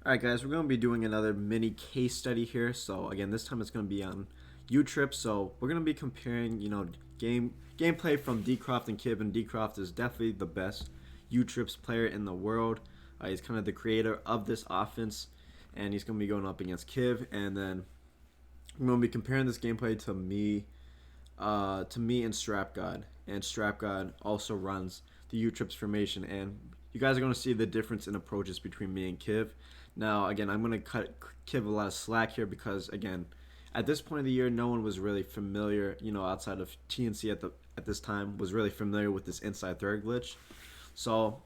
Alright guys, we're going to be doing another mini case study here. So again, this time it's going to be on U-Trip. So we're going to be comparing, gameplay from Decroft and Kiv, and Decroft is definitely the best U-Trips player in the world. He's kind of the creator of this offense, and he's going to be going up against Kiv, and then I'm going to be comparing this gameplay to me and Strap God. And Strap God also runs the U-Trips formation, and you guys are going to see the difference in approaches between me and Kiv. Now, again, I'm going to cut Kiv a lot of slack here because, again, at this point of the year, no one was really familiar, outside of TNC at this time, was really familiar with this inside third glitch. So,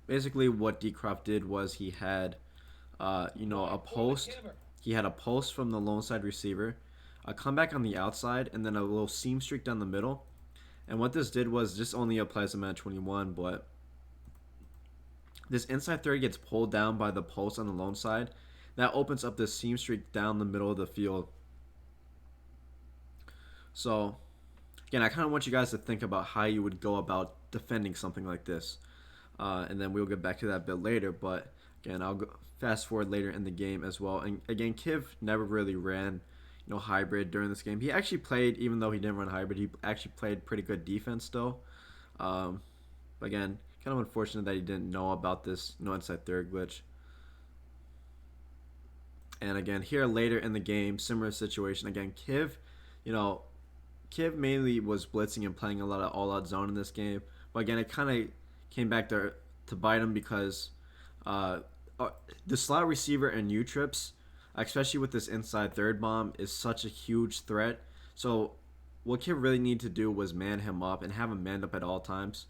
basically, what Decroft did was he had, a post. He had a post from the lone side receiver, a comeback on the outside, and then a little seam streak down the middle. And what this did was this only applies to Madden 21, but this inside third gets pulled down by the post on the lone side. That opens up this seam streak down the middle of the field. So, again, I kind of want you guys to think about how you would go about defending something like this. And then we'll get back to that a bit later. But, again, I'll go fast forward later in the game as well. And, again, Kiv never really ran, hybrid during this game. He actually played, even though he didn't run hybrid, he actually played pretty good defense still. Again, kind of unfortunate that he didn't know about this inside third glitch. And again, here later in the game, similar situation. Again, Kiv mainly was blitzing and playing a lot of all-out zone in this game. But again, it kind of came back to bite him because the slot receiver and U-Trips, especially with this inside third bomb, is such a huge threat. So what Kiv really needed to do was man him up and have him manned up at all times.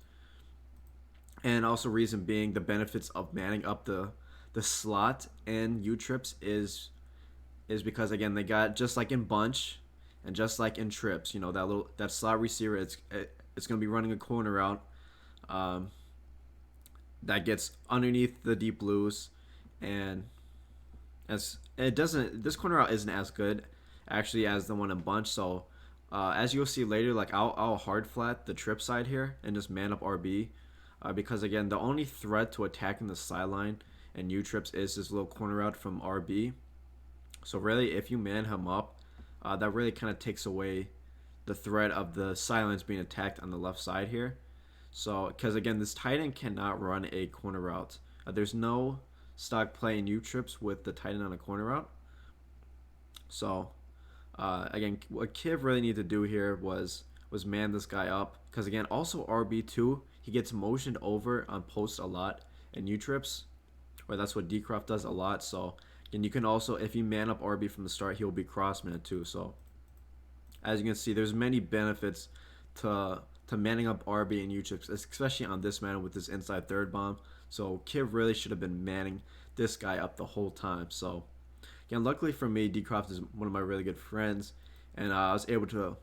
And also, reason being, the benefits of manning up the slot and U-Trips is because, again, they got, just like in bunch and just like in trips, that slot receiver, it's going to be running a corner route that gets underneath the deep blues, and this corner route isn't as good actually as the one in bunch. So as you'll see later, like I'll hard flat the trip side here and just man up RB. Because, again, the only threat to attacking the sideline and U-Trips is this little corner route from RB. So really, if you man him up, that really kind of takes away the threat of the sidelines being attacked on the left side here. So, because, again, this tight end cannot run a corner route. There's no stock play in U-Trips with the tight end on a corner route. So, again, what Kiv really needed to do here was man this guy up. Because, again, also RB2, he gets motioned over on post a lot in U-Trips, or that's what Decroft does a lot. So, and you can also, if you man up RB from the start, he'll be cross-man too. So, as you can see, there's many benefits to manning up RB and U-Trips, especially on this man with this inside third bomb. So, Kiv really should have been manning this guy up the whole time. So, again, luckily for me, Decroft is one of my really good friends, and I was able to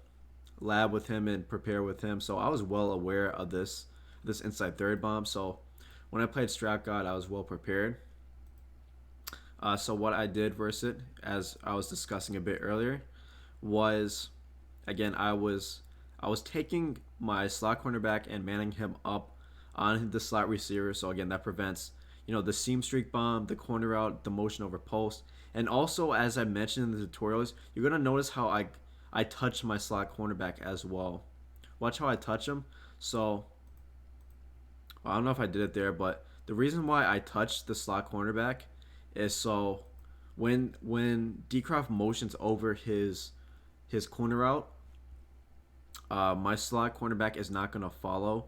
lab with him and prepare with him. So, I was well aware of this inside third bomb. So when I played Strap God, I was well prepared. So what I did versus it, as I was discussing a bit earlier, was, again, I was taking my slot cornerback and manning him up on the slot receiver. So again, that prevents the seam streak bomb, the corner route, the motion over post. And also, as I mentioned in the tutorials, you're gonna notice how I touch my slot cornerback as well. Watch how I touch him. So I don't know if I did it there, but the reason why I touched the slot cornerback is so when Decroft motions over his corner route, my slot cornerback is not gonna follow.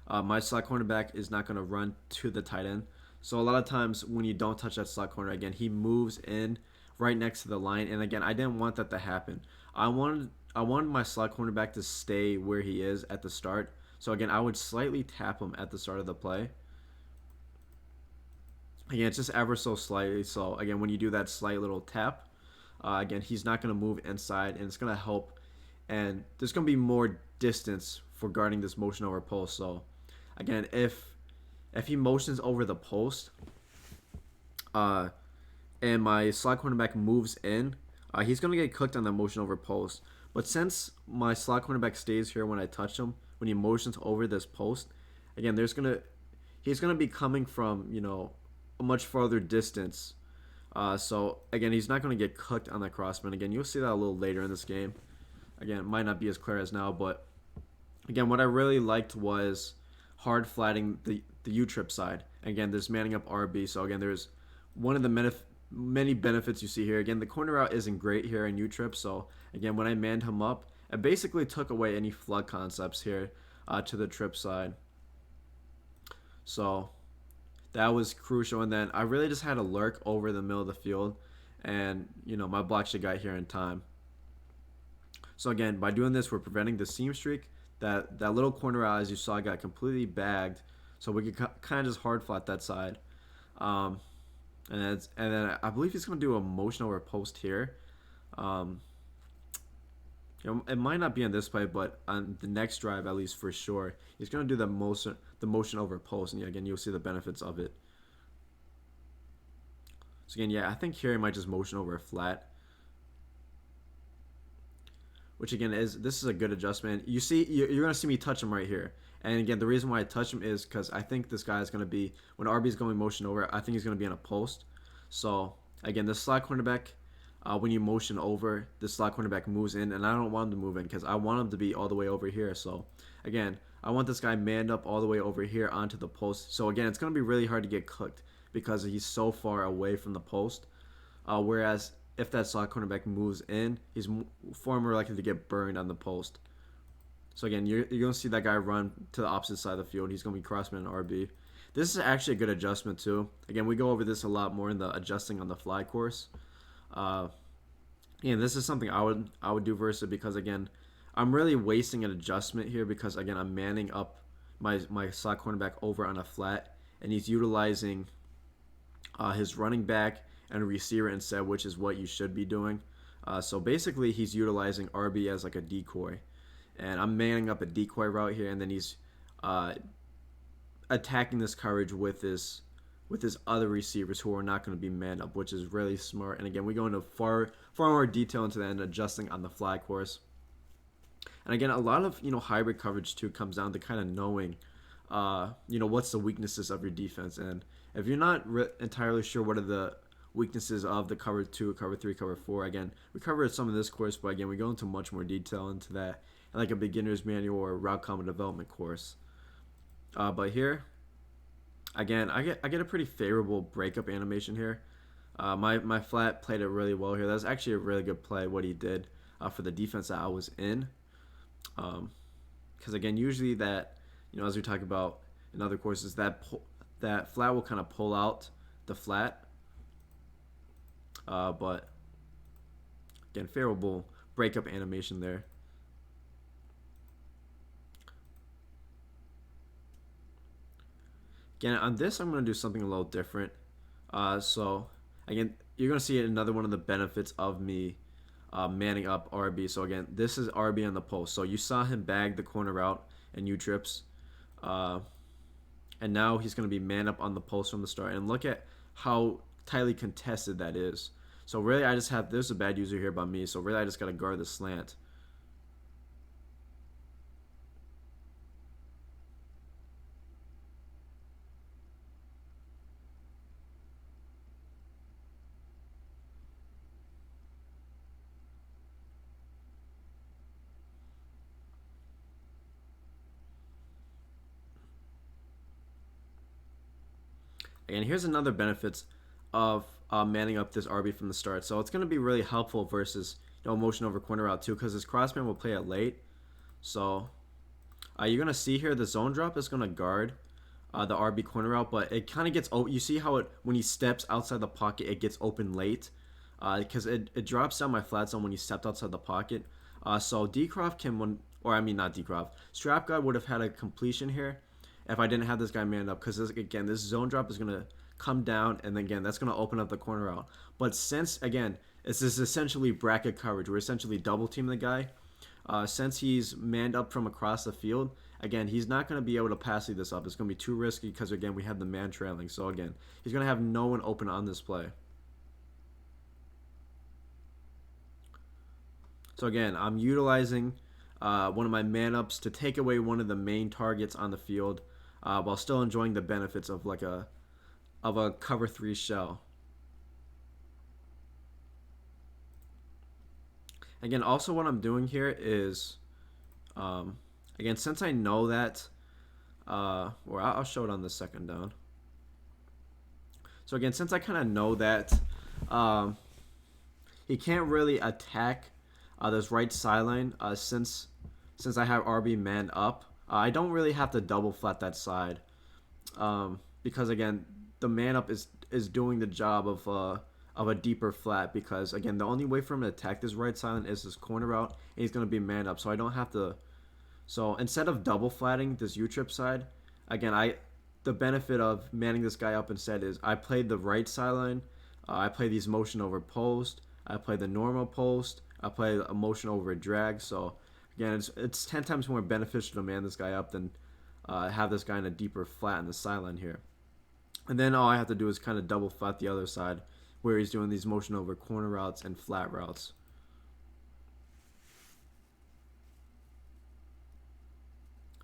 My slot cornerback is not gonna run to the tight end. So a lot of times when you don't touch that slot corner, again, he moves in right next to the line, and again, I didn't want that to happen. I wanted my slot cornerback to stay where he is at the start. So again, I would slightly tap him at the start of the play. Again, it's just ever so slightly. So again, when you do that slight little tap, again, he's not going to move inside, and it's going to help. And there's going to be more distance for guarding this motion over post. So again, if he motions over the post, and my slot cornerback moves in, he's going to get cooked on the motion over post. But since my slot cornerback stays here when I touch him, when he motions over this post, again, he's gonna be coming from a much farther distance. So again, he's not going to get cooked on that crossman. Again, you'll see that a little later in this game. Again, it might not be as clear as now, but again, what I really liked was hard flatting the U trip side. Again, there's manning up RB. So again, there's one of the many benefits you see here. Again, the corner route isn't great here in U trip. So again, when I manned him up, it basically took away any flood concepts here to the trip side. So that was crucial. And then I really just had to lurk over the middle of the field, and my block should got here in time. So again, by doing this, we're preventing the seam streak. That little corner out, as you saw, got completely bagged, so we could kind of just hard flat that side. And then I believe he's going to do a motion over post here. It might not be on this play, but on the next drive, at least for sure, he's going to do the motion over post, and again, you'll see the benefits of it. So again, yeah, I think here he might just motion over a flat, which again this is a good adjustment. You see, you're going to see me touch him right here. And again, the reason why I touch him is because I think this guy is going to be, when RB is going motion over, I think he's going to be in a post. So again, the slot cornerback, when you motion over, the slot cornerback moves in, and I don't want him to move in because I want him to be all the way over here. So again, I want this guy manned up all the way over here onto the post. So again, it's going to be really hard to get cooked because he's so far away from the post. Whereas if that slot cornerback moves in, he's far more likely to get burned on the post. So again, you're going to see that guy run to the opposite side of the field. He's going to be crossman and RB. This is actually a good adjustment too. Again, we go over this a lot more in the adjusting on the fly course. This is something I would do versus, because again, I'm really wasting an adjustment here because again, I'm manning up my slot cornerback over on a flat, and he's utilizing his running back and receiver instead, which is what you should be doing. So basically, he's utilizing RB as like a decoy, and I'm manning up a decoy route here, and then he's attacking this coverage with his other receivers who are not going to be manned up, which is really smart. And again, we go into far more detail into that and adjusting on the fly course. And again, a lot of hybrid coverage too comes down to kind of knowing what's the weaknesses of your defense, and if you're not entirely sure what are the weaknesses of the cover 2, cover 3, cover 4. Again, we covered some of this course, but again, we go into much more detail into that, like a beginner's manual or route combo development course. But here, again, I get a pretty favorable breakup animation here. My flat played it really well here. That was actually a really good play, what he did for the defense that I was in. Because again, usually that, as we talk about in other courses, that flat will kind of pull out the flat. But again, favorable breakup animation there. Again, on this, I'm going to do something a little different. So again, you're going to see another one of the benefits of me manning up RB. So again, this is RB on the post. So you saw him bag the corner route and U-trips. And now he's going to be man up on the post from the start. And look at how tightly contested that is. So really, I just have, there's a bad user here by me. So really, I just got to guard the slant. And here's another benefits of manning up this RB from the start. So it's going to be really helpful versus motion over corner route too, because this crossman will play it late. So you're going to see here the zone drop is going to guard the RB corner route, but it kind of gets, you see how when he steps outside the pocket, it gets open late because it drops down my flat zone when he stepped outside the pocket. So Decroft can, not Decroft, Strap God would have had a completion here if I didn't have this guy manned up, because again, this zone drop is going to come down, and then again, that's going to open up the corner route. But since, again, this is essentially bracket coverage, we're essentially double teaming the guy. Since he's manned up from across the field, again, he's not going to be able to pass this up. It's going to be too risky because, again, we have the man trailing. So, again, he's going to have no one open on this play. So, again, I'm utilizing one of my man-ups to take away one of the main targets on the field while still enjoying the benefits of like a of a cover 3 shell. Again, also what I'm doing here is, um, again, since I know that, or I'll show it on the second down. So again, since I kind of know that um, he can't really attack this right sideline since I have RB man up, I don't really have to double flat that side because again, the man up is doing the job of a deeper flat because again, the only way for him to attack this right sideline is this corner out, and he's gonna be man up. So I don't have to. So instead of double flatting this U trip side, again, the benefit of manning this guy up instead is I played the right sideline. I play these motion over post. I play the normal post. I play a motion over a drag. So again, it's 10 times more beneficial to man this guy up than have this guy in a deeper flat in the sideline here. And then all I have to do is kind of double flat the other side where he's doing these motion over corner routes and flat routes.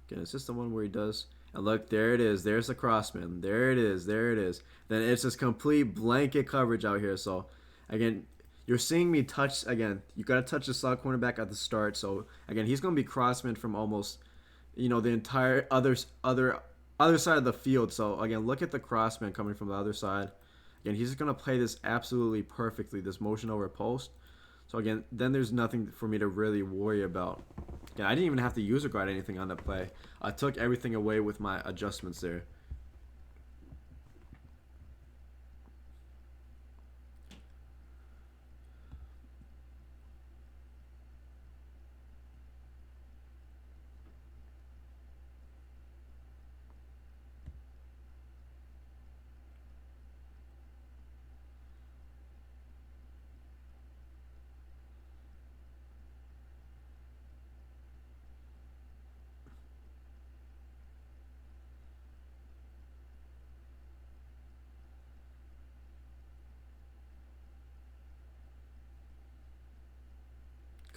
Again, it's just the one where he does. And look, there it is. There's the crossman. There it is. There it is. Then it's just complete blanket coverage out here. So, again, you're seeing me touch, again, you got to touch the slot cornerback at the start. So, again, he's going to be crossman from almost, the entire other side of the field. So, again, look at the crossman coming from the other side. Again, he's going to play this absolutely perfectly, this motion over post. So, again, then there's nothing for me to really worry about. Yeah, I didn't even have to user guard anything on that play. I took everything away with my adjustments there.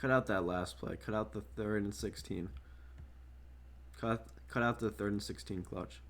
Cut out that last play. Cut out the 3rd and 16. Cut out the 3rd and 16 clutch.